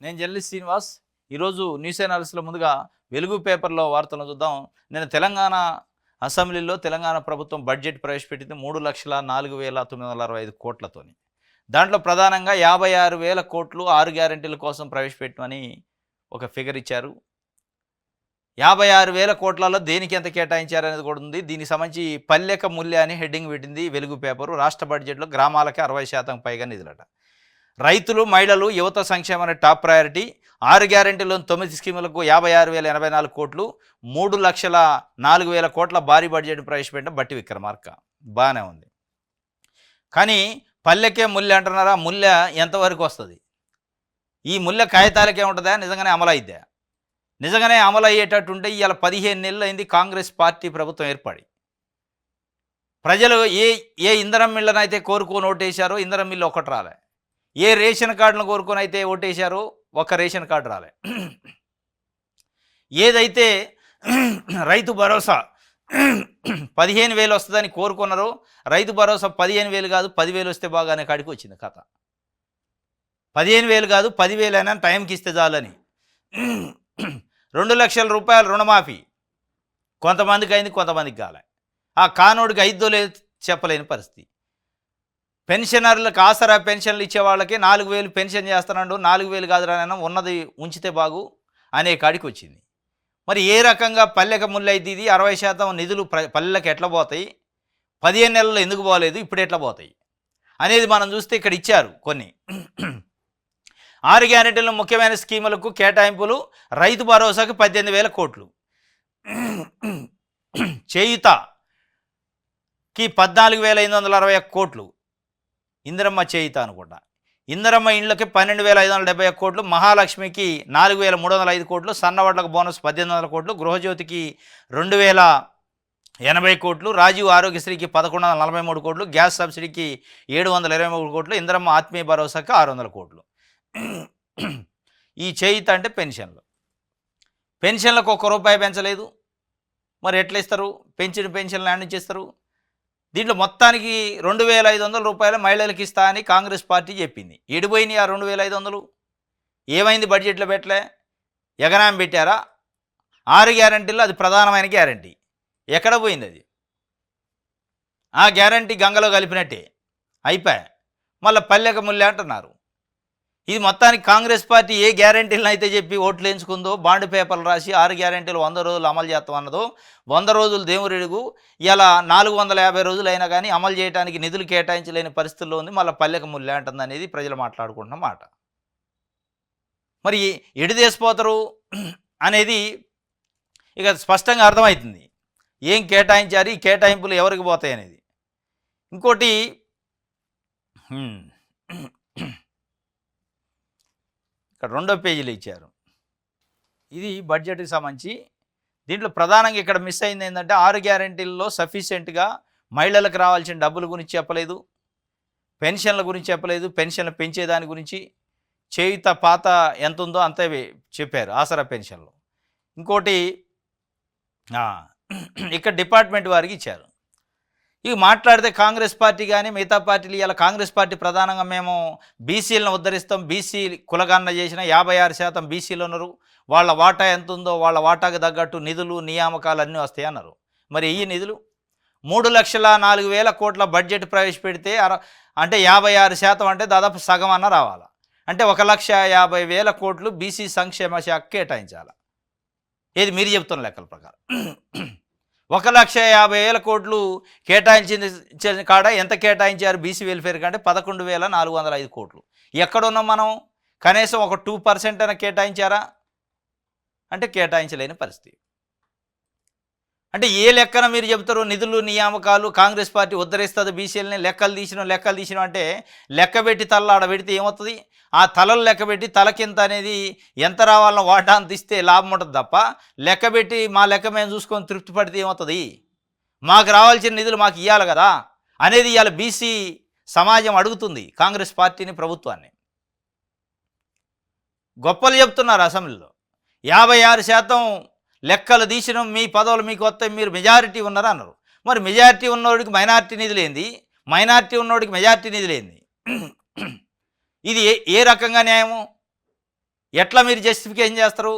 నేను జర్నలిస్ట్ శ్రీనివాస్. ఈరోజు న్యూస్ అనాలిసిస్లో ముందుగా వెలుగు పేపర్లో వార్తలను చూద్దాం. నేను తెలంగాణ అసెంబ్లీలో తెలంగాణ ప్రభుత్వం బడ్జెట్ ప్రవేశపెట్టింది 3,04,965 కోట్లతోని. దాంట్లో ప్రధానంగా 56,000 కోట్లు 6 గ్యారెంటీల కోసం ప్రవేశపెట్టమని ఒక ఫిగర్ ఇచ్చారు. 56,000 కోట్లలో దేనికి ఎంత కేటాయించారనేది కూడా ఉంది. దీనికి సంబంధించి పల్లెక మూల్య అని హెడ్డింగ్ పెట్టింది వెలుగు పేపరు. రాష్ట్ర బడ్జెట్లో గ్రామాలకే 60% పైగా నిధులట. రైతులు, మహిళలు, యువత సంక్షేమం అనే టాప్ ప్రయారిటీ. 6 గ్యారెంటీలోని 9 స్కీములకు 56,084 కోట్లు, 3,04,000 కోట్ల భారీ బడ్జెట్ ప్రవేశపెట్టిన బట్టి విక్రమార్క. బాగానే ఉంది. కానీ పల్లెకే ముల్య అంటున్నారా? ముల్య ఎంతవరకు వస్తుంది? ఈ ముల్య కాగితాలకే ఉంటుందా? నిజంగానే అమలు అయిద్దా? నిజంగానే అమలు అయ్యేటట్టుంటే ఇవాళ 15 నెలలు అయింది కాంగ్రెస్ పార్టీ ప్రభుత్వం ఏర్పడి. ప్రజలు ఏ ఇంధనం మిల్లను అయితే కోరుకొని ఓటేశారో ఇంధనం మిల్లు ఒకటి రాలే. ఏ రేషన్ కార్డును కోరుకొని అయితే ఓటేశారో ఒక రేషన్ కార్డు రాలే. ఏదైతే రైతు భరోసా 15,000 వస్తుందని కోరుకున్నారో రైతు భరోసా 15,000 కాదు 10,000 వస్తే బాగానే కాడికి వచ్చింది కథ. 15,000 కాదు 10,000 అయినా టైంకి ఇస్తే చాలని. 2 లక్షల రూపాయలు రుణమాఫీ కొంతమందికి అయింది, కొంతమందికి కాలే. ఆ కానోడికి 5 లేదు చెప్పలేని పరిస్థితి. పెన్షనర్లకు ఆసరా పెన్షన్లు ఇచ్చే వాళ్ళకి 4,000 పెన్షన్ చేస్తున్నాడు. 4,000 కాదు రానైనా ఉన్నది ఉంచితే బాగు అనే కాడికి వచ్చింది. మరి ఏ రకంగా పల్లెక ముళ్ళు అయితే ఇది 60% నిధులు పల్లెలకు ఎట్లా పోతాయి, 15 నెలల్లో ఎందుకు పోలేదు, ఇప్పుడు ఎట్లా పోతాయి అనేది మనం చూస్తే ఇక్కడ ఇచ్చారు కొన్ని. 6 గ్యారెంటీల ముఖ్యమైన స్కీములకు కేటాయింపులు. రైతు భరోసాకు 18,000 కోట్లు, చేయుతకి 14,561 కోట్లు, ఇందిరమ్మ చేయుత అనుకుంటా. ఇందిరమ్మ ఇండ్లకి 12,571 కోట్లు, మహాలక్ష్మికి 4,305 కోట్లు, సన్నవడ్లకు బోనస్ 1,800 కోట్లు, గృహజ్యోతికి 2,080 కోట్లు, రాజీవ్ ఆరోగ్యశ్రీకి 1,143 కోట్లు, గ్యాస్ సబ్సిడీకి 723 కోట్లు, ఇందిరమ్మ ఆత్మీయ భరోసాకి 600 కోట్లు. ఈ చేయుత అంటే పెన్షన్లు. పెన్షన్లకు ₹1 పెంచలేదు. మరి ఎట్లా ఇస్తారు? పెన్షన్లు యాడ్ నుంచి ఇస్తారు? దీంట్లో మొత్తానికి 2,500 రూపాయలు మహిళలకు ఇస్తా అని కాంగ్రెస్ పార్టీ చెప్పింది. ఎడిపోయినాయి ఆ 2,500? ఏమైంది? బడ్జెట్లో పెట్టలే, ఎగనాం పెట్టారా? 6 గ్యారెంటీల్లో అది ప్రధానమైన గ్యారెంటీ. ఎక్కడ పోయింది అది? ఆ గ్యారెంటీ గంగలో కలిపినట్టే అయిపోయా. మళ్ళీ పల్లెక ముల్య అంటున్నారు. ఇది మొత్తానికి కాంగ్రెస్ పార్టీ ఏ గ్యారెంటీలను అయితే చెప్పి ఓట్లు వేయించుకుందో, బాండ్ పేపర్లు రాసి 6 గ్యారెంటీలు 100 రోజులు అమలు చేస్తామన్నదో, 100 రోజులు దేవురెడుగు ఇలా 450 రోజులు అయినా కానీ అమలు చేయడానికి నిధులు కేటాయించలేని పరిస్థితుల్లో ఉంది. మళ్ళీ పల్లెక ముల్య అంటుంది అనేది ప్రజలు మాట్లాడుకుంటున్న మాట. మరి ఎటు తీసిపోతారు అనేది ఇక స్పష్టంగా అర్థమవుతుంది. ఏం కేటాయించారు, ఈ కేటాయింపులు ఎవరికి పోతాయి అనేది. ఇంకోటి ఇక్కడ 2వ పేజీలో ఇచ్చారు. ఇది బడ్జెట్కి సంబంధించి. దీంట్లో ప్రధానంగా ఇక్కడ మిస్ అయింది ఏంటంటే 6 గ్యారెంటీల్లో సఫిషియెంట్గా మహిళలకు రావాల్సిన డబ్బుల గురించి చెప్పలేదు, పెన్షన్ల గురించి చెప్పలేదు, పెన్షన్లు పెంచేదాని గురించి, చేయుత పాత ఎంత ఉందో అంతే చెప్పారు ఆసరా పెన్షన్లు. ఇంకోటి ఇక్కడ డిపార్ట్మెంట్ వారికి ఇచ్చారు. ఇవి మాట్లాడితే కాంగ్రెస్ పార్టీ కానీ మిగతా పార్టీలు ఇలా కాంగ్రెస్ పార్టీ ప్రధానంగా మేము బీసీలను ఉద్ధరిస్తాం, బీసీ కులగణన చేసిన 56% బీసీలు ఉన్నారు, వాళ్ళ వాటా ఎంత ఉందో వాళ్ళ వాటాకు తగ్గట్టు నిధులు నియామకాలు అన్నీ వస్తాయి అన్నారు. మరి ఈ నిధులు 3,04,000 కోట్ల బడ్జెట్ ప్రవేశపెడితే అంటే 56% అంటే దాదాపు సగం అన్న రావాలి. అంటే 1,50,000 కోట్లు బీసీ సంక్షేమ శాఖ కేటాయించాలి. ఏది మీరు చెప్తున్న లెక్కల ప్రకారం 1,50,000 కోట్లు కేటాయించిన కాడ ఎంత కేటాయించారు బీసీ వెల్ఫేర్ కంటే? 11,405 కోట్లు. ఎక్కడున్నాం మనం? కనీసం ఒక 2% అయినా కేటాయించారా అంటే కేటాయించలేని పరిస్థితి. అంటే ఏ లెక్కన మీరు చెప్తారు నిధులు నియామకాలు కాంగ్రెస్ పార్టీ ఉద్ధరిస్తుంది బీసీలని? లెక్కలు తీసినాం అంటే లెక్క పెట్టి తల ఆడ పెడితే ఏమవుతుంది? ఆ తలలు లెక్క పెట్టి తలకింత అనేది ఎంత రావాలన్న వాటా అంత ఇస్తే లాభం ఉంటుంది తప్ప, లెక్క పెట్టి మా లెక్క మేము చూసుకొని తృప్తి పడితే ఏమవుతుంది? మాకు రావాల్సిన నిధులు మాకు ఇవ్వాలి కదా అనేది ఇవాళ బీసీ సమాజం అడుగుతుంది కాంగ్రెస్ పార్టీని, ప్రభుత్వాన్ని. గొప్పలు చెప్తున్నారు అసెంబ్లీలో. 56% లెక్కలు తీసిన మీ పదవులు మీకు వస్తాయి, మీరు మెజారిటీ ఉన్నారు అన్నారు. మరి మెజారిటీ ఉన్నోడికి మైనారిటీ నిధులేంది, మైనారిటీ ఉన్నోడికి మెజారిటీ నిధులేంది? ఇది ఏ రకంగా న్యాయము? ఎట్లా మీరు జస్టిఫికేషన్ చేస్తారు?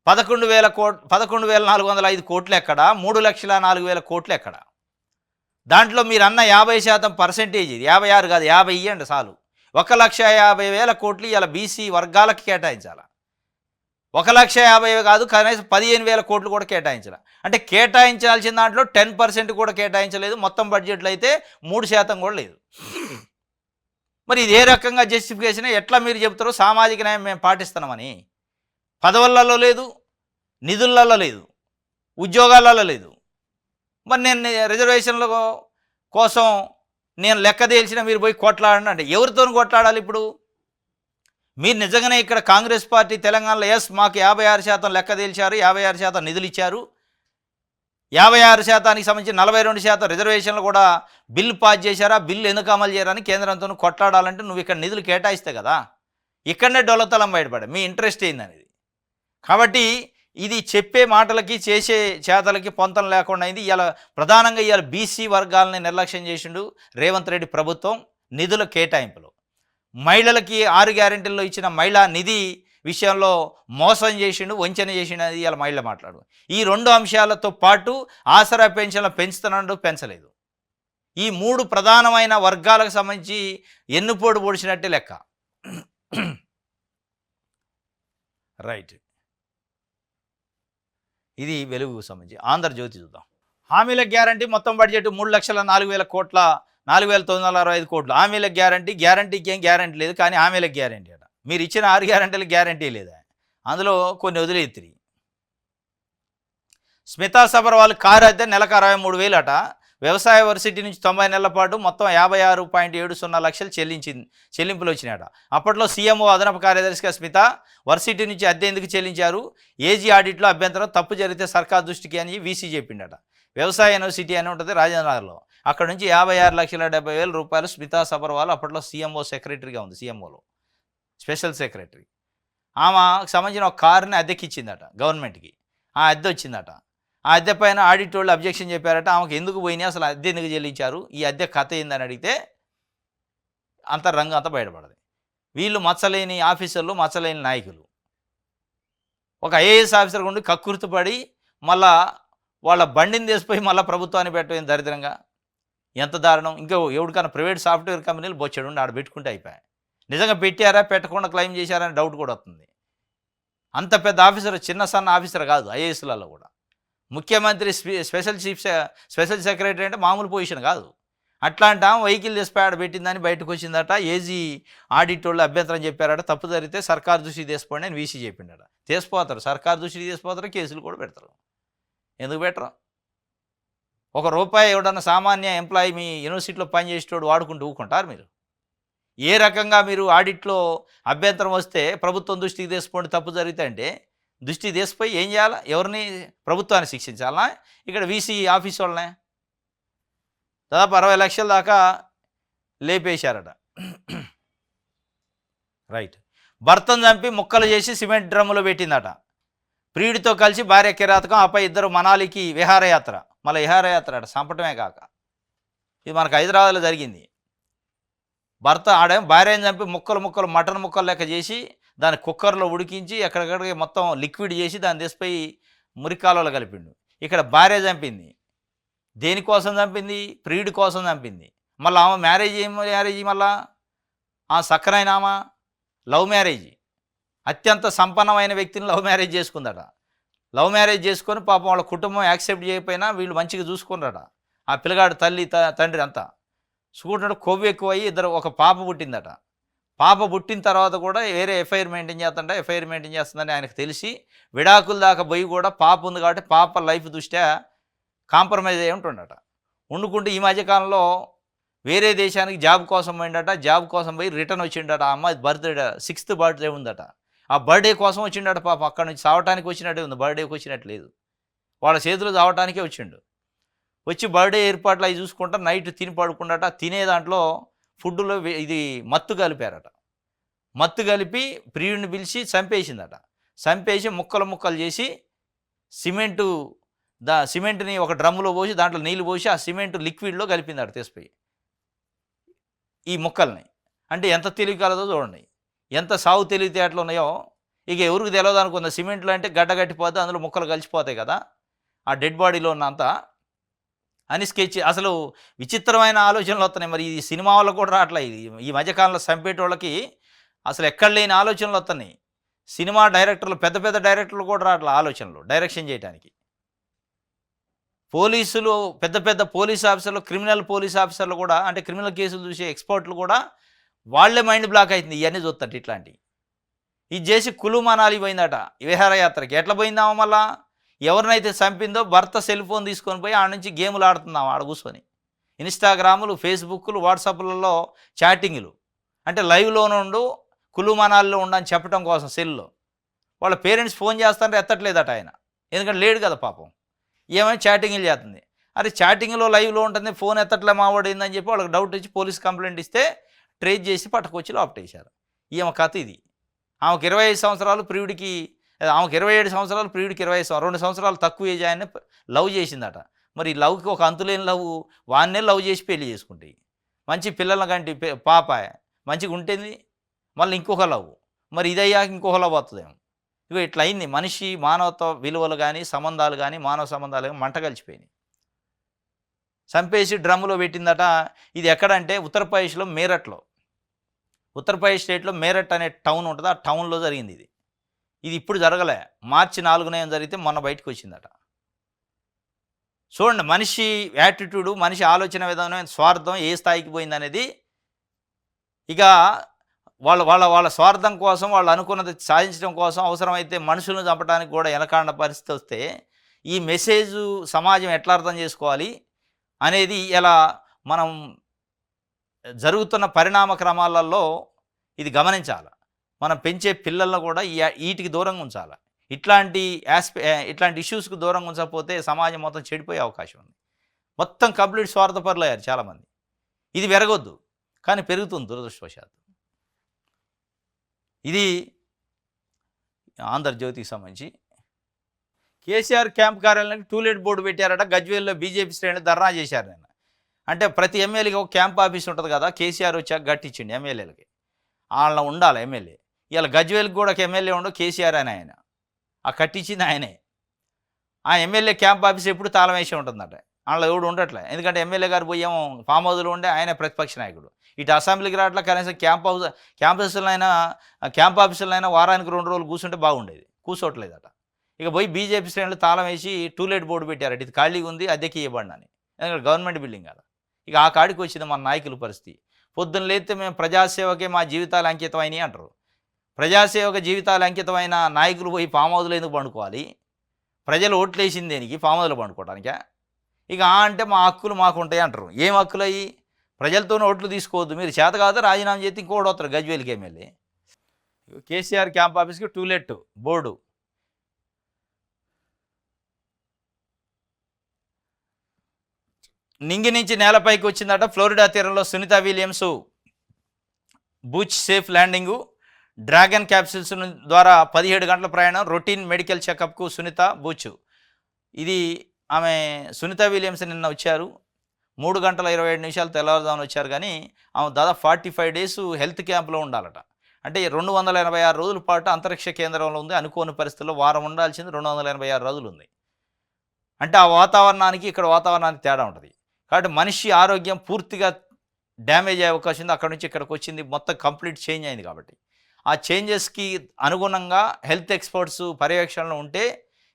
11,405 కోట్లు ఎక్కడ? 3,04,000 కోట్లు ఎక్కడ? దాంట్లో మీరు అన్న 50% పర్సెంటేజ్ ఇది 56 కాదు 50 ఇవ్వండి చాలు. 1,50,000 కోట్లు ఇలా బీసీ వర్గాలకు కేటాయించాలి. 1,50,000 కాదు కనీసం 15,000 కోట్లు కూడా కేటాయించాలి. అంటే కేటాయించాల్సిన దాంట్లో 10% కూడా కేటాయించలేదు. మొత్తం బడ్జెట్లో అయితే 3% కూడా లేదు. మరి ఇది ఏ రకంగా జస్టిఫికేషన్? ఎట్లా మీరు చెప్తారో సామాజిక న్యాయం మేము పాటిస్తున్నామని? పదవులలో లేదు, నిధులలో లేదు, ఉద్యోగాలలో లేదు. మరి నేను రిజర్వేషన్ల కోసం నేను లెక్క తేల్చిన మీరు పోయి కొట్లాడండి అంటే ఎవరితో కొట్లాడాలి ఇప్పుడు? మీరు నిజంగానే ఇక్కడ కాంగ్రెస్ పార్టీ తెలంగాణలో ఎస్ మాకు 56% లెక్క తేల్చారు, 56% నిధులు ఇచ్చారు, 56%కి సంబంధించి 42% రిజర్వేషన్లు కూడా బిల్లు పాస్ చేశారా, బిల్లు ఎందుకు అమలు చేయరని కేంద్రంతో కొట్లాడాలంటే నువ్వు ఇక్కడ నిధులు కేటాయిస్తే కదా. ఇక్కడనే డొల్లతలం బయటపడే మీ ఇంట్రెస్ట్ ఏందనేది. కాబట్టి ఇది చెప్పే మాటలకి చేసే చేతలకి పొంతం లేకుండా అయింది. ఇలా ప్రధానంగా ఇవాళ బీసీ వర్గాలని నిర్లక్ష్యం చేసిండు రేవంత్ రెడ్డి ప్రభుత్వం నిధుల కేటాయింపులో. మహిళలకి 6 గ్యారెంటీల్లో ఇచ్చిన మహిళా నిధి విషయంలో మోసం చేసిండు, వంచన చేసిండు అనేది ఇలా మహిళ మాట్లాడు. ఈ 2 అంశాలతో పాటు ఆసరా పెన్షన్లు పెంచుతున్నాడు, పెంచలేదు. ఈ 3 ప్రధానమైన వర్గాలకు సంబంధించి ఎన్నుపోటు పొడిచినట్టే లెక్క. రైట్, ఇది వెలుగుకు సంబంధించి. ఆంధ్రజ్యోతి చూద్దాం. హామీల గ్యారంటీ మొత్తం బడ్జెట్ 3,04,000 కోట్ల 4,965 కోట్లు. హామీలకు గ్యారంటీకి ఏం గ్యారంటీ లేదు, కానీ హామీలకు గ్యారంటీ అట. మీరు ఇచ్చిన 6 గ్యారంటీలకు గ్యారంటీ లేదా? అందులో కొన్ని వదిలేత్తిరి. స్మితా సబర్వాల్ కారు అద్దె నెలకు 63,000 అట. వ్యవసాయ వర్సిటీ నుంచి 90 నెలల పాటు మొత్తం 56.70 లక్షలు చెల్లింపులు వచ్చినాయట. అప్పట్లో సీఎంఓ అదనపు కార్యదర్శిగా స్మిత వర్సిటీ నుంచి అద్దె ఎందుకు చెల్లించారు, ఏజీ ఆడిట్లో అభ్యంతరం, తప్పు జరిగితే సర్కార్ దృష్టికి అని వీసీ చెప్పిండట. వ్యవసాయ యూనివర్సిటీ అని ఉంటుంది రాజేంద్రనగర్లో. అక్కడ నుంచి 56,70,000 రూపాయలు స్మితా సబర్వాల్ అప్పట్లో సీఎంఓ సెక్రటరీగా ఉంది, సీఎంఓలో స్పెషల్ సెక్రటరీ. ఆమెకు సంబంధించిన ఒక కారుని అద్దెకిచ్చిందట గవర్నమెంట్కి. ఆ అద్దె వచ్చిందట. ఆ అద్దె పైన ఆడిట్ వాళ్ళు అబ్జెక్షన్ చెప్పారట. ఆమెకు ఎందుకు పోయినాయి, అసలు అద్దె ఎందుకు చెల్లించారు, ఈ అద్దె కథ ఏందని అడిగితే రంగు అంతా బయటపడదు. వీళ్ళు మచ్చలేని ఆఫీసర్లు, మచ్చలేని నాయకులు. ఒక ఐఏఎస్ ఆఫీసర్ ఉండి కక్కుర్తుపడి మళ్ళా వాళ్ళ బండిని తీసిపోయి మళ్ళీ ప్రభుత్వాన్ని పెట్టడం దరిద్రంగా. ఎంత దారుణం. ఇంకా ఎవరికైనా ప్రైవేట్ సాఫ్ట్వేర్ కంపెనీలు బొచ్చాడు ఆడ పెట్టుకుంటే అయిపోయాయి. నిజంగా పెట్టారా పెట్టకుండా క్లెయిమ్ చేశారని డౌట్ కూడా వస్తుంది. అంత పెద్ద ఆఫీసర్ చిన్న సన్న ఆఫీసర్ కాదు ఐఏఎస్లలో కూడా. ముఖ్యమంత్రి స్పెషల్ సెక్రటరీ అంటే మామూలు పొజిషన్ కాదు. అట్లాంటి వెహికల్ తీసిపోయి ఆడ పెట్టిందని బయటకు వచ్చిందట. ఏజీ ఆడిట్ వాళ్ళు అభ్యంతరం చెప్పారట. తప్పు జరిగితే సర్కారు దృష్టికి తీసుకోండి అని వీసీ చెప్పిండట. తీసిపోతారు, సర్కారు దృష్టికి తీసిపోతారు, కేసులు కూడా పెడతారు. ఎందుకు పెట్టరు? ₹1 ఎవడన్నా సామాన్య ఎంప్లాయీ మీ యూనివర్సిటీలో పనిచేసేటోడు వాడుకుంటూ ఊకుంటారు మీరు? ఏ రకంగా మీరు ఆడిట్లో అభ్యంతరం వస్తే ప్రభుత్వం దృష్టికి తీసుకోండి తప్పు జరిగితే అంటే దృష్టికి తీసిపోయి ఏం చేయాలా? ఎవరిని? ప్రభుత్వాన్ని శిక్షించాలా? ఇక్కడ వీసీ ఆఫీస్ వాళ్ళనే దాదాపు 60 లక్షల దాకా లేపేశారట. రైట్. భర్తను చంపి ముక్కలు చేసి సిమెంట్ డ్రమ్ములో పెట్టిందట. ప్రియుడితో కలిసి భార్య కిరాతకం, ఆపై ఇద్దరు మనాలికి విహారయాత్ర. మళ్ళీ విహారయాత్ర అట, చంపటమే కాక. ఇది మనకు హైదరాబాద్లో జరిగింది. భర్త భార్యను చంపి ముక్కలు మటన్ ముక్కలు లెక్క చేసి దాన్ని కుక్కర్లో ఉడికించి ఎక్కడికక్కడికి మొత్తం లిక్విడ్ చేసి దాన్ని తీసిపోయి మురికాలలో కలిపిండు. ఇక్కడ భార్య చంపింది. దేనికోసం చంపింది? ప్రియుడి కోసం చంపింది. మళ్ళీ ఆమె మ్యారేజ్ మళ్ళా ఆ సక్కనైన ఆమె లవ్ మ్యారేజ్. అత్యంత సంపన్నమైన వ్యక్తిని లవ్ మ్యారేజ్ చేసుకుందట. లవ్ మ్యారేజ్ చేసుకొని పాపం వాళ్ళ కుటుంబం యాక్సెప్ట్ చేయకపోయినా వీళ్ళు మంచిగా చూసుకున్నారట. ఆ పిల్లగాడు తల్లి తండ్రి అంతా చూసుకుంటాడు. కొవ్వు ఎక్కువయ్యి ఒక పాప పుట్టిందట. పాప పుట్టిన తర్వాత కూడా వేరే ఎఫ్ఐఆర్ మెయింటైన్ చేస్తుందని ఆయనకు తెలిసి విడాకుల దాకా పోయి కూడా పాప ఉంది కాబట్టి పాప లైఫ్ దృష్ట్యా కాంప్రమైజ్ అయ్యి ఉంటుండట. వండుకుంటే ఈ మధ్యకాలంలో వేరే దేశానికి జాబ్ కోసం పోయిందట. జాబ్ కోసం పోయి రిటర్న్ వచ్చిండట. ఆ అమ్మాయి బర్త్డే 6th బర్త్డే ఉందట. ఆ బర్త్డే కోసం వచ్చిండట. పాప అక్కడ నుంచి చావటానికి వచ్చినట్టే ఉంది, బర్త్డేకి వచ్చినట్టు లేదు. వాళ్ళ చేతులు చావటానికే వచ్చిండు. వచ్చి బర్త్డే ఏర్పాట్లు అవి చూసుకుంటా నైట్ తిని పడుకుండట. తినే దాంట్లో ఫుడ్లో ఇది మత్తు కలిపారట. మత్తు కలిపి ప్రియుడిని పిలిచి చంపేసిందట. చంపేసి ముక్కలు చేసి సిమెంట్ని ఒక డ్రమ్ములో పోసి దాంట్లో నీళ్ళు పోసి ఆ సిమెంట్ లిక్విడ్లో కలిపిందట తీసిపోయి ఈ ముక్కల్ని. అంటే ఎంత తెలివి కలదో చూడండి, ఎంత సాగు తెలివితేటలు ఉన్నాయో. ఇక ఎవరికి తెలియదు అనుకున్న సిమెంట్లు అంటే గడ్డ కట్టిపోతే అందులో ముక్కలు కలిసిపోతాయి కదా ఆ డెడ్ బాడీలో ఉన్నంత అని స్కెచ్. అసలు విచిత్రమైన ఆలోచనలు వస్తున్నాయి. మరి ఈ సినిమా వాళ్ళకు కూడా రావట్లే. ఈ మధ్యకాలంలో చంపేటోళ్ళకి అసలు ఎక్కడ లేని ఆలోచనలు వస్తున్నాయి. సినిమా డైరెక్టర్లు పెద్ద పెద్ద డైరెక్టర్లు కూడా రావట్లే ఆలోచనలు డైరెక్షన్ చేయడానికి. పోలీసులు పెద్ద పెద్ద పోలీస్ ఆఫీసర్లు, క్రిమినల్ పోలీస్ ఆఫీసర్లు కూడా, అంటే క్రిమినల్ కేసులు చూసే ఎక్స్పర్ట్లు కూడా వాళ్ళే మైండ్ బ్లాక్ అవుతుంది ఇవన్నీ చూస్తారు ఇట్లాంటివి. ఇది చేసి కులు మనాలి పోయిందట విహారయాత్రకి. ఎట్లా పోయిందామో మళ్ళా ఎవరినైతే చంపిందో భర్త సెల్ ఫోన్ తీసుకొని పోయి ఆడ నుంచి గేములు ఆడుతున్నాం ఆడ కూర్చొని. ఇన్స్టాగ్రాములు, ఫేస్బుక్లు, వాట్సాప్లలో చాటింగ్లు, అంటే లైవ్లో నుండు కులు మనాలిలో ఉండని చెప్పడం కోసం సెల్లో. వాళ్ళ పేరెంట్స్ ఫోన్ చేస్తారంటే ఎత్తట్లేదట ఆయన, ఎందుకంటే లేడు కదా పాపం. ఏమైనా చాటింగ్లు చేస్తుంది. అరే చాటింగ్లో లైవ్లో ఉంటుంది, ఫోన్ ఎత్తట్లే మావాడు ఏందని చెప్పి వాళ్ళకి డౌట్ వచ్చి పోలీస్ కంప్లైంట్ ఇస్తే ట్రేస్ చేసి పట్టుకొచ్చి లోపటేశారు. ఈమె కథ ఇది. ఆమెకు 25 సంవత్సరాలు, ప్రియుడికి ఆమెకు 27 సంవత్సరాలు, ప్రియుడికి 25 సంవత్సరాలు, 2 సంవత్సరాలు తక్కువ ఏజ్ ఆయన లవ్ చేసిందట. మరి లవ్కి ఒక అంతులేని లవ్, వాన్నే లవ్ చేసి పెళ్లి చేసుకుంటాయి. మంచి పిల్లల కంటి పాప మంచిగా ఉంటుంది, మళ్ళీ ఇంకొక లవ్, మరి ఇదయ్యాక ఇంకొక లవ్ వస్తుందేమో. ఇగో ఇట్లా అయింది. మనిషి మానవత్వ విలువలు కానీ, సంబంధాలు కానీ, మానవ సంబంధాలు కానీ మంట కలిసిపోయినాయి. చంపేసి డ్రమ్ములో పెట్టిందట. ఇది ఎక్కడంటే ఉత్తరప్రదేశ్లో మేరట్లో, ఉత్తరప్రదేశ్ స్టేట్లో మేరట్ అనే టౌన్ ఉంటుంది, ఆ టౌన్లో జరిగింది ఇది. ఇది ఇప్పుడు జరగలే, మార్చి 4న జరిగితే మొన్న బయటకు వచ్చిందట. చూడండి మనిషి యాటిట్యూడు, మనిషి ఆలోచన విధానం, స్వార్థం ఏ స్థాయికి పోయిందనేది. ఇక వాళ్ళ వాళ్ళ వాళ్ళ స్వార్థం కోసం, వాళ్ళు అనుకున్నది సాధించడం కోసం అవసరమైతే మనుషులను చంపడానికి కూడా వెనకాడిన పరిస్థితి వస్తే ఈ మెసేజ్ సమాజం ఎట్లా అర్థం చేసుకోవాలి అనేది ఇలా మనం జరుగుతున్న పరిణామ క్రమాలలో ఇది గమనించాలి. మనం పెంచే పిల్లలను కూడా వీటికి దూరంగా ఉంచాలి. ఇట్లాంటి ఇష్యూస్కి దూరంగా ఉంచకపోతే సమాజం మొత్తం చెడిపోయే అవకాశం ఉంది. మొత్తం కంప్లీట్ స్వార్థపరులు అయ్యారు చాలామంది. ఇది పెరగొద్దు, కానీ పెరుగుతుంది దురదృష్టవశాత్తు. ఇది ఆంధ్రజ్యోతికి సంబంధించి. కేసీఆర్ క్యాంప్ కార్యాలయానికి టూలెట్ బోర్డు పెట్టారట. గజ్వేల్లో బీజేపీ శ్రేణులు ధర్నా చేశారు నిన్న. అంటే ప్రతి ఎమ్మెల్యేకి ఒక క్యాంప్ ఆఫీస్ ఉంటుంది కదా, కేసీఆర్ వచ్చాక గట్టించిండు ఎమ్మెల్యేలకి, వాళ్ళ ఉండాలి ఎమ్మెల్యే. ఇవాళ గజ్వేల్కి కూడా ఒక ఎమ్మెల్యే ఉండవు, కేసీఆర్ అని ఆయన ఆ కట్టించింది ఆయనే. ఆ ఎమ్మెల్యే క్యాంప్ ఆఫీస్ ఎప్పుడు తాళం వేసి ఉంటుందట, అందులో ఎవడు ఉండట్లే. ఎందుకంటే ఎమ్మెల్యే గారు పోయేమో ఫామ్ హౌస్లో ఉండే ఆయన ప్రతిపక్ష నాయకుడు, ఇటు అసెంబ్లీకి రావట్లే. కనీసం క్యాంప్ ఆఫీసులైనా వారానికి 2 రోజులు కూర్చుంటే బాగుండేది, కూర్చోట్లేదట. ఇక పోయి బీజేపీ శ్రేణులు తాళం వేసి టూలెట్ బోర్డు పెట్టారట, ఇది ఖాళీగా ఉంది అద్దెకి ఇవ్వబడినని. ఎందుకంటే గవర్నమెంట్ బిల్డింగ్ కదా. ఇక ఆ కాడికి వచ్చింది మన నాయకుల పరిస్థితి. పొద్దున్న లేస్తే మేము ప్రజాసేవకే మా జీవితాలు అంకితం అయినాయి అంటారు. ప్రజాసేవక జీవితాలు అంకితమైన నాయకులు పోయి ఫామ్ హౌస్లో ఎందుకు పండుకోవాలి? ప్రజలు ఓట్లు వేసింది దేనికి? ఫామ్ హౌస్లో పండుకోవడానికా? ఇక అంటే మా హక్కులు మాకు ఉంటాయి అంటారు. ఏం హక్కులు అయ్యి? ప్రజలతోనే ఓట్లు తీసుకోవద్దు, మీరు చేత కాదు రాజీనామా చేసి ఇంకోటి వస్తారు గజ్వేల్కి ఎమ్మెల్యే. కేసీఆర్ క్యాంప్ ఆఫీస్కి టూలెట్ బోర్డు. నింగి నుంచి నేలపైకి వచ్చిందట. ఫ్లోరిడా తీరంలో Sunita Williams Butch safe landing. Dragon capsules ద్వారా 17 గంటల ప్రయాణం, రొటీన్ మెడికల్ చెకప్కు సునీత బూచ్. ఇది ఆమె సునీత విలియమ్స్ నిన్న వచ్చారు. 3 గంటల 27 నిమిషాలు తెల్లవారుదామని వచ్చారు. కానీ ఆమె దాదాపు 45 డేస్ హెల్త్ క్యాంప్లో ఉండాలట. అంటే 286 రోజుల పాటు అంతరిక్ష కేంద్రంలో ఉంది. అనుకోని పరిస్థితుల్లో వారం ఉండాల్సింది 286 రోజులు ఉంది. అంటే ఆ వాతావరణానికి ఇక్కడ వాతావరణానికి తేడా ఉంటుంది. కాబట్టి మనిషి ఆరోగ్యం పూర్తిగా డ్యామేజ్ అయ్యే అవకాశం ఉంది. అక్కడ నుంచి ఇక్కడికి వచ్చింది, మొత్తం కంప్లీట్ చేంజ్ అయింది. కాబట్టి ఆ చేంజెస్కి అనుగుణంగా హెల్త్ ఎక్స్పర్ట్స్ పర్యవేక్షణలో ఉంటే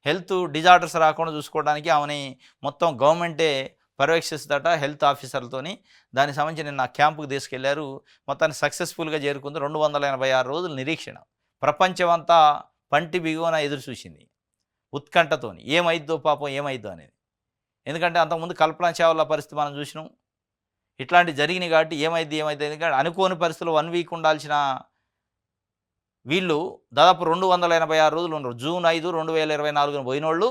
హెల్త్ డిజార్డర్స్ రాకుండా చూసుకోవడానికి ఆమెని మొత్తం గవర్నమెంటే పర్యవేక్షిస్తుందట హెల్త్ ఆఫీసర్లతోని. దానికి సంబంధించి నిన్న క్యాంపుకి తీసుకెళ్లారు. మొత్తాన్ని సక్సెస్ఫుల్గా చేరుకుంది. 286 రోజుల నిరీక్షణ. ప్రపంచమంతా పంటి బిగువన ఎదురు చూసింది ఉత్కంఠతోని, ఏమైద్దో పాపం ఏమైద్దో అనేది. ఎందుకంటే అంతకుముందు కల్పన చావ్లా పరిస్థితి మనం చూసినాం. ఇట్లాంటి జరిగినాయి కాబట్టి ఏమైద్ది ఎందుకంటే అనుకోని పరిస్థితులు 1 వీక్ ఉండాల్సిన వీళ్ళు దాదాపు 286 రోజులు ఉన్నారు. జూన్ 5, 2024 పోయినోళ్ళు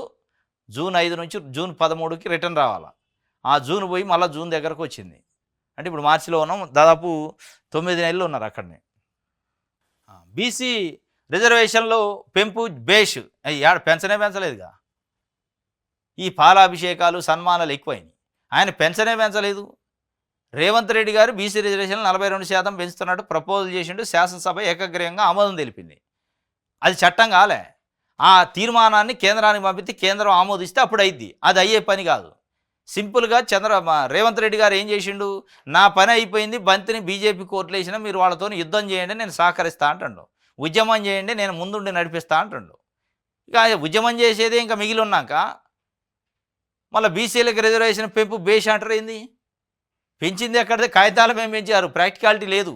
జూన్ 5 నుంచి జూన్ 13కి రిటర్న్ రావాలి. ఆ జూన్ పోయి మళ్ళీ జూన్ దగ్గరకు వచ్చింది. అంటే ఇప్పుడు మార్చిలో ఉన్నాం, దాదాపు 9 నెలలు ఉన్నారు అక్కడనే. బీసీ రిజర్వేషన్లో పెంపు బేష్ పెంచలేదుగా. ఈ పాలాభిషేకాలు సన్మానాలు ఎక్కువైనాయి. ఆయన పెంచలేదు. రేవంత్ రెడ్డి గారు బీసీ రిజర్వేషన్లు 42% పెంచుతున్నట్టు ప్రపోజల్ చేసిండు. శాసనసభ ఏకగ్రీవంగా ఆమోదం తెలిపింది. అది చట్టం కాలే. ఆ తీర్మానాన్ని కేంద్రానికి పంపితే కేంద్రం ఆమోదిస్తే అప్పుడు అయింది. అది అయ్యే పని కాదు. సింపుల్‌గా రేవంత్ రెడ్డి గారు ఏం చేసిండు, నా పని అయిపోయింది, బంతిని బీజేపీ కోర్టులో ఏసినా మీరు వాళ్ళతోని యుద్ధం చేయండి నేను సహకరిస్తా అంటుండు. ఉద్యమం చేయండి నేను ముందుండి నడిపిస్తా అంటుండు. ఇక ఉద్యమం చేసేదే ఇంకా మిగిలి ఉన్నాక మళ్ళీ బీసీలకు రిజర్వేషన్ పెంపు బేష్ అంటారు ఏంది? పెంచింది ఎక్కడిది? కాగితాల మీద పెంచారు, ప్రాక్టికాలిటీ లేదు.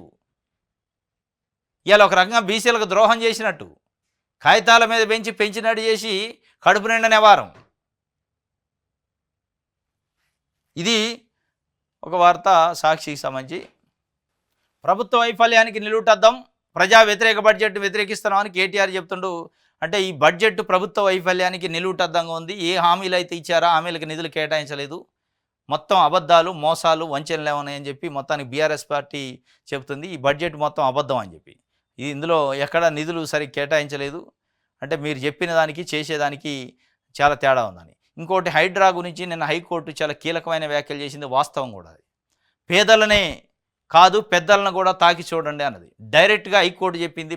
ఇవాళ ఒక రకంగా బీసీలకు ద్రోహం చేసినట్టు. కాగితాల మీద పెంచినట్టు చేసి కడుపు నిండా నివారం. ఇది ఒక వార్త సాక్షికి సంబంధించి. ప్రభుత్వ వైఫల్యానికి నిలువుటద్దాం, ప్రజా వ్యతిరేక బడ్జెట్ వ్యతిరేకిస్తున్నామని కేటీఆర్ చెప్తుండు. అంటే ఈ బడ్జెట్ ప్రభుత్వ వైఫల్యానికి నిలువుటద్దంగా ఉంది. ఏ హామీలు అయితే ఇచ్చారో హామీలకు నిధులు కేటాయించలేదు, మొత్తం అబద్ధాలు మోసాలు వంచనలు ఏమన్నాయని చెప్పి మొత్తానికి బీఆర్ఎస్ పార్టీ చెప్తుంది. ఈ బడ్జెట్ మొత్తం అబద్ధం అని చెప్పి. ఇందులో ఎక్కడ నిధులు సరిగ్గా కేటాయించలేదు, అంటే మీరు చెప్పిన దానికి చేసేదానికి చాలా తేడా ఉందని. ఇంకోటి హైడ్రా గురించి నిన్న హైకోర్టు చాలా కీలకమైన వ్యాఖ్యలు చేసింది, వాస్తవం కూడా. అది పేదలనే కాదు పెద్దలను కూడా తాకి చూడండి అన్నది డైరెక్ట్గా హైకోర్టు చెప్పింది.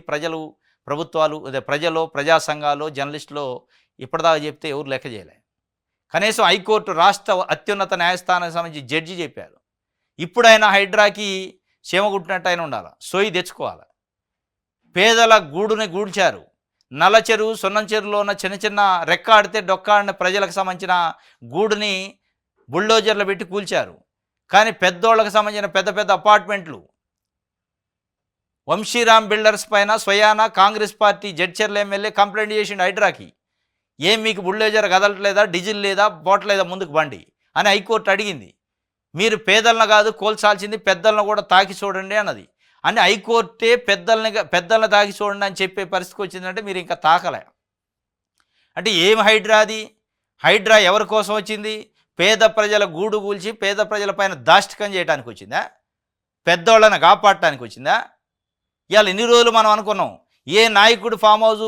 ప్రభుత్వాలు ప్రజలు, ప్రజా సంఘాలు, జర్నలిస్టులు ఇప్పటిదాకా చెప్తే ఎవరు లెక్క చేయలే. కనీసం హైకోర్టు రాష్ట్ర అత్యున్నత న్యాయస్థానానికి సంబంధించి జడ్జి చెప్పారు. ఇప్పుడైనా హైడ్రాకి చీమగుట్టినట్టు అయినా ఉండాలి, సోయి తెచ్చుకోవాలి. పేదల గూడుని గూడ్చారు. నల్ల చెరువు, సున్నం చెరువులో ఉన్న చిన్న చిన్న రెక్కాడితే డొక్కాడిన ప్రజలకు సంబంధించిన గూడుని బుల్డోజర్లు పెట్టి కూల్చారు. కానీ పెద్దోళ్ళకు సంబంధించిన పెద్ద పెద్ద అపార్ట్మెంట్లు వంశీరామ్ బిల్డర్స్ పైన స్వయాన Congress party Jadcherla MLA complaint చేసిండు హైడ్రాకి. ఏం మీకు బుల్డోజర్ కదలట్లేదా, డీజిల్ లేదా, పోవట్లేదా ముందుకు బండి అని హైకోర్టు అడిగింది. మీరు పేదలను కాదు కోల్చాల్సింది పెద్దలను కూడా తాకి చూడండి అన్నది. అని హైకోర్టే పెద్దలను తాకి చూడండి అని చెప్పే పరిస్థితికి వచ్చిందంటే మీరు ఇంకా తాకలే. అంటే ఏం హైడ్రాది? హైడ్రా ఎవరి కోసం వచ్చింది? పేద ప్రజల గూడు కూల్చి పేద ప్రజల పైన దాష్టికం చేయడానికి వచ్చిందా? పెద్దోళ్ళని కాపాడటానికి వచ్చిందా? ఇవాళ ఇన్ని రోజులు మనం అనుకున్నాం ఏ నాయకుడు ఫామ్ హౌస్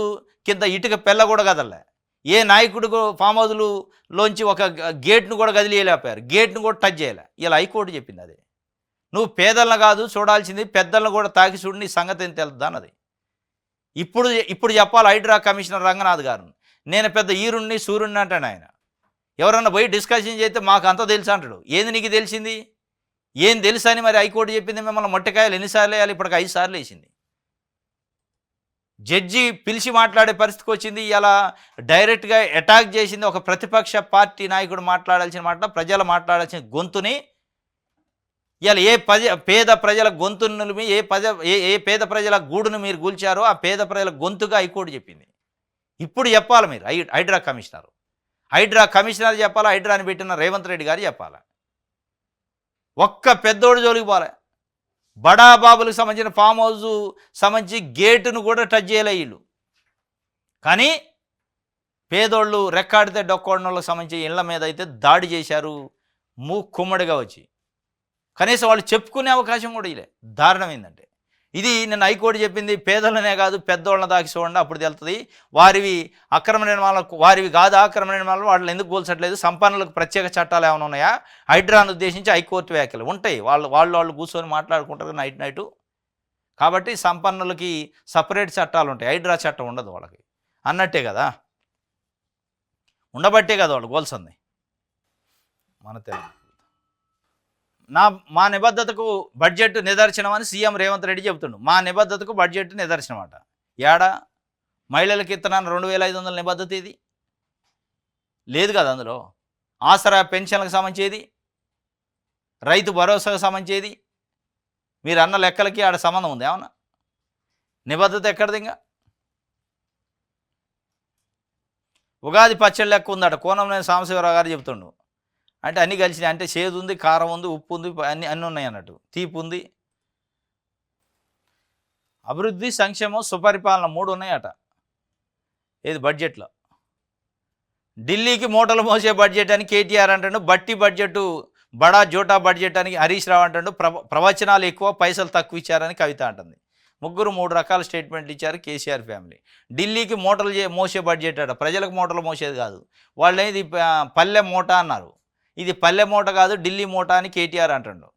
కింద ఇటుక పెళ్ళ కూడా కదలే, ఏ నాయకుడు ఫామ్ హౌస్లోంచి ఒక గేట్ను కూడా కదిలియలేకపోయారు, గేట్ను కూడా టచ్ చేయలే. ఇలా హైకోర్టు చెప్పింది. అదే నువ్వు పేదలను కాదు చూడాల్సింది పెద్దలను కూడా తాకి చూడు, నీ సంగతి ఏం తెలుద్దా అన్నది. ఇప్పుడు చెప్పాలి హైడ్రా కమిషనర్ రంగనాథ్ గారు, నేను పెద్ద ఈరుణ్ణి సూర్యుడిని అంటాడు ఆయన. ఎవరన్నా పోయి డిస్కషన్ చేస్తే మాకు అంత తెలుసు అంటాడు. ఏంది నీకు తెలిసింది? ఏం తెలుసు అని మరి హైకోర్టు చెప్పింది. మిమ్మల్ని మొట్టకాయలు ఎన్నిసార్లు వేయాలి? ఇప్పటికి 5 సార్లు వేసింది. జడ్జి పిలిచి మాట్లాడే పరిస్థితికి వచ్చింది. ఇలా డైరెక్ట్గా అటాక్ చేసింది. ఒక ప్రతిపక్ష పార్టీ నాయకుడు మాట్లాడాల్సిన మాట, ప్రజలు మాట్లాడాల్సిన గొంతుని ఇవాళ పేద ప్రజల గొంతును నిలిపి ఏ పేద ప్రజల గూడును మీరు కూల్చారో ఆ పేద ప్రజల గొంతుగా హైకోర్టు చెప్పింది. ఇప్పుడు చెప్పాలి మీరు హైడ్రా కమిషనర్ చెప్పాలా, హైడ్రాని పెట్టిన రేవంత్ రెడ్డి గారు చెప్పాలా. ఒక్క పెద్దోడు జోలికి పోలే. బడాబాబులకు సంబంధించిన ఫామ్ హౌస్ సంబంధించి గేటును కూడా టచ్ చేయలే వీళ్ళు. కానీ పేదోళ్ళు రెక్కాడితే డొక్కోడిన వాళ్ళకి సంబంధించి ఇళ్ల మీద అయితే దాడి చేశారు కుమ్మడిగా వచ్చి. కనీసం వాళ్ళు చెప్పుకునే అవకాశం కూడా ఇలే. దారుణం ఏంటంటే ఇది నిన్న హైకోర్టు చెప్పింది. పేదలనే కాదు పెద్దోళ్ళని దాకి చూడండి, అప్పుడు తెలుస్తుంది వారివి అక్రమ నిర్మాణాలకు, వారివి కాదు ఆక్రమణ నిర్మాణాలు, వాళ్ళని ఎందుకు పోల్చట్లేదు, సంపన్నులకు ప్రత్యేక చట్టాలు ఏమైనా ఉన్నాయా, హైడ్రాను ఉద్దేశించి హైకోర్టు వ్యాఖ్యలు ఉంటాయి. వాళ్ళు కూర్చొని మాట్లాడుకుంటారు నైట్. కాబట్టి సంపన్నులకి సపరేట్ చట్టాలు ఉంటాయి, హైడ్రా చట్టం ఉండదు వాళ్ళకి అన్నట్టే కదా. ఉండబట్టే కదా వాళ్ళు గోల్సింది. మన తెలుగు మా నిబద్ధతకు బడ్జెట్ నిదర్శనం అని సీఎం రేవంత్ రెడ్డి చెబుతుండు. మా నిబద్ధతకు బడ్జెట్ నిదర్శనం అట. ఏడా మహిళలకు ఇత్తనాన్ని 2500 నిబద్ధత ఇది లేదు కదా. అందులో ఆసరా పెన్షన్లకు సంబంధించేది, రైతు భరోసాకు సంబంధించేది, మీరు అన్న లెక్కలకి ఆడ సంబంధం ఉంది ఏమన్నా? నిబద్ధత ఎక్కడిది? ఇంకా ఉగాది పచ్చడి లెక్క ఉందట కోనంనేని సాంబశివరావు గారు చెబుతుండు. అంటే అన్నీ కలిసినాయి. అంటే చేదు ఉంది, కారం ఉంది, ఉప్పు ఉంది, అన్నీ ఉన్నాయి అన్నట్టు, తీపి ఉంది. అభివృద్ధి, సంక్షేమం, సుపరిపాలన 3 ఉన్నాయట ఏది బడ్జెట్లో. ఢిల్లీకి మూటలు మోసే బడ్జెట్ అని కేటీఆర్ అంటాడు. బట్టి బడ్జెట్, బడా జోటా బడ్జెట్ అని హరీష్ రావు అంటాడు. ప్రవచనాలు ఎక్కువ, పైసలు తక్కువ ఇచ్చారని కవిత అంటుంది. ముగ్గురు 3 రకాల స్టేట్మెంట్లు ఇచ్చారు కేసీఆర్ ఫ్యామిలీ. ఢిల్లీకి మూటలు మోసే బడ్జెట్ అట, ప్రజలకు మూటలు మోసేది కాదు. వాళ్ళు ఇది పల్లె మూట అన్నారు. ఇది పల్లె మూట కాదు ఢిల్లీ మూట అని కేటీఆర్ అంటాడు.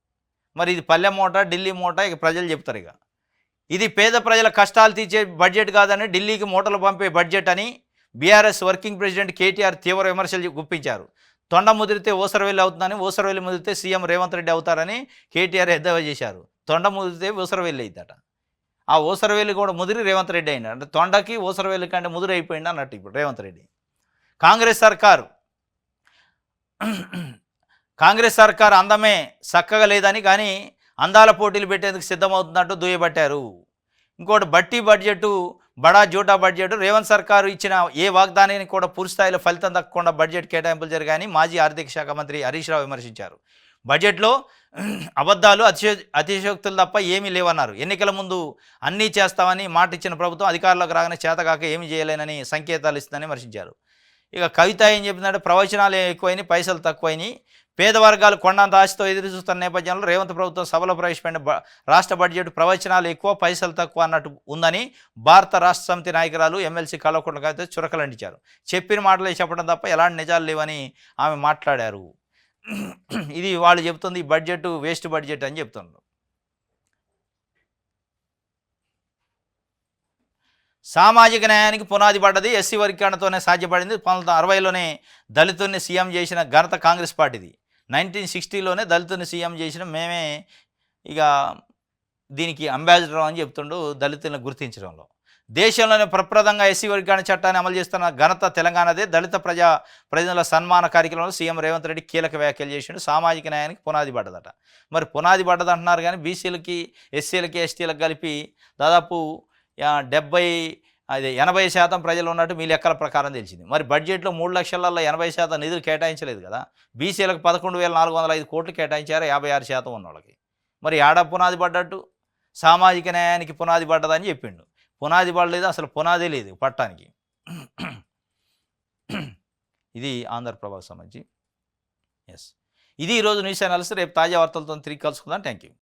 మరి ఇది పల్లె మూట ఢిల్లీ మూట ఇక ప్రజలు చెప్తారు. ఇక ఇది పేద ప్రజల కష్టాలు తీర్చే బడ్జెట్ కాదని ఢిల్లీకి మూటలు పంపే బడ్జెట్ అని బీఆర్ఎస్ వర్కింగ్ ప్రెసిడెంట్ కేటీఆర్ తీవ్ర విమర్శలు గుప్పించారు. తొండ ముదిరితే ఊసరవెల్లి అవుతుందని, ఊసరవెల్లి ముదిరితే సీఎం రేవంత్ రెడ్డి అవుతారని కేటీఆర్ ఎద్దేవా చేశారు. తొండ ముదిరితే ఊసరవెల్లి అవుతాట. ఆ ఊసరవెల్లి కూడా ముదిరి రేవంత్ రెడ్డి అయినాడు. అంటే తొండకి ఊసరవెల్లి కంటే ముదిరి అయిపోయింది అన్నట్టు ఇప్పుడు రేవంత్ రెడ్డి. కాంగ్రెస్ సర్కార్ అందమే చక్కగా లేదని, కానీ అందాల పోటీలు పెట్టేందుకు సిద్ధమవుతున్నట్టు దుయ్యబట్టారు. ఇంకోటి బట్టి బడ్జెట్, బడా జూటా బడ్జెట్, రేవంత్ సర్కారు ఇచ్చిన ఏ వాగ్దానానికి కూడా పూర్తి స్థాయిలో ఫలితం దక్కకుండా బడ్జెట్ కేటాయింపులు జరిగాయని మాజీ ఆర్థిక శాఖ మంత్రి హరీష్ రావు విమర్శించారు. బడ్జెట్లో అబద్ధాలు, అతిశయోక్తులు తప్ప ఏమీ లేవన్నారు. ఎన్నికల ముందు అన్నీ చేస్తామని మాట ఇచ్చిన ప్రభుత్వం అధికారంలోకి రాగానే చేతకాక ఏమీ చేయలేనని సంకేతాలు ఇస్తుందని విమర్శించారు. ఇక కవిత ఏం చెప్పిందంటే, ప్రవచనాలు ఎక్కువైనాయి, పైసలు తక్కువైనాయి, పేద వర్గాలు కొండంత ఆశతో ఎదురు చూస్తున్న నేపథ్యంలో రేవంత్ ప్రభుత్వం సభలో ప్రవేశపెట్టిన రాష్ట్ర బడ్జెట్ ప్రవచనాలు ఎక్కువ, పైసలు తక్కువ అన్నట్టు ఉందని భారత రాష్ట్ర సమితి నాయకురాలు ఎమ్మెల్సీ కల్వకుంట్ల కవిత చురకలంటించారు. చెప్పిన మాటలే చెప్పడం తప్ప ఎలాంటి నిజాలు లేవని ఆమె మాట్లాడారు. ఇది వాళ్ళు చెప్తుంది, ఈ బడ్జెట్ వేస్ట్ బడ్జెట్ అని చెప్తున్నారు. సామాజిక న్యాయానికి పునాది పడ్డది ఎస్సీ వర్గీకరణతోనే సాధ్యపడింది. 1960లోనే దళితుల్ని సీఎం చేసిన ఘనత కాంగ్రెస్ పార్టీది. 1960లోనే దళితుల్ని సీఎం చేసిన మేమే ఇక దీనికి అంబాసిడర్ అని చెప్తుండు దళితులను గుర్తించడంలో. దేశంలోనే ప్రప్రదంగా ఎస్సీ వర్గీకరణ చట్టాన్ని అమలు చేస్తున్న ఘనత తెలంగాణదే. దళిత ప్రజల సన్మాన కార్యక్రమంలో సీఎం రేవంత్ రెడ్డి కీలక వ్యాఖ్యలు చేసిండు. సామాజిక న్యాయానికి పునాది పడ్డదట. మరి పునాది పడ్డది అంటున్నారు, కానీ బీసీలకి, ఎస్సీలకి, ఎస్టీలకు కలిపి దాదాపు 80% ప్రజలు ఉన్నట్టు మీ లెక్కల ప్రకారం తెలిసింది. మరి బడ్జెట్లో 3 లక్షలలో 80% నిధులు కేటాయించలేదు కదా. బీసీలకు 11,405 కోట్లు కేటాయించారు 56% ఉన్న వాళ్ళకి. మరి ఆడ పునాది పడ్డట్టు సామాజిక న్యాయానికి పునాది పడ్డదని చెప్పిండు. పునాది పడలేదు, అసలు పునాదే లేదు పట్టానికి. ఇది ఆంధ్రప్రభకు సంబంధించి. ఎస్, ఇది ఈరోజు న్యూస్ ఛానల్స్. రేపు తాజా వార్తలతో తిరిగి కలుసుకుందాం. Thank you.